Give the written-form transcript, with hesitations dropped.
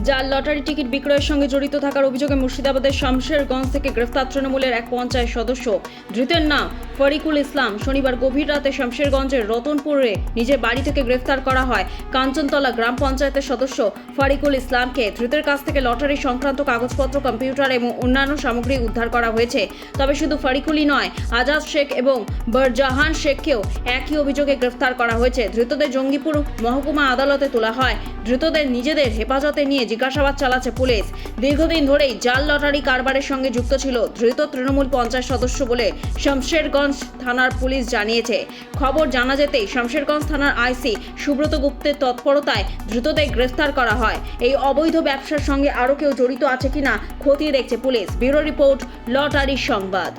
জাল lottery ticket বিক্রয়ের সঙ্গে জড়িত থাকার অভিযোগে মুর্শিদাবাদের শামশেরগঞ্জ থেকে গ্রেফতার তৃণমূলের এক পঞ্চায়েত সদস্য। ধৃতের নাম ফরিকুল ইসলাম। শনিবার গভীর রাতে শামশেরগঞ্জের রতনপুরে নিজের বাড়ি থেকে গ্রেফতার করা হয়। কাঞ্চনতলা গ্রাম পঞ্চায়েতের সদস্য ফরিকুল ইসলামকে ধৃতের কাছ থেকে লটারি সংক্রান্ত কাগজপত্র, কম্পিউটার এবং অন্যান্য সামগ্রী উদ্ধার করা হয়েছে। তবে শুধু ফরিকুলই নয়, আজাদ শেখ এবং বরজাহান শেখকেও একই অভিযোগে গ্রেফতার করা হয়েছে। ধৃতদের জঙ্গিপুর মহকুমা আদালতে তোলা হয়। ধৃতদের নিজেদের হেফাজতে নিয়ে জিজ্ঞাসাবাদ চালাচ্ছে পুলিশ। দীর্ঘদিন ধরেই জাল লটারি কারবারের সঙ্গে যুক্ত ছিল ধৃত তৃণমূল পঞ্চায়েত সদস্য বলে শামশেরগঞ্জ থানার পুলিশ জানিয়েছে। খবর জানা যেতেই শামশেরগঞ্জ থানার আইসি সুব্রত গুপ্তের তৎপরতায় ধৃতদের গ্রেফতার করা হয়। এই অবৈধ ব্যবসার সঙ্গে আরও কেউ জড়িত আছে কিনা খতিয়ে দেখছে পুলিশ। ব্যুরো রিপোর্ট, লটারি সংবাদ।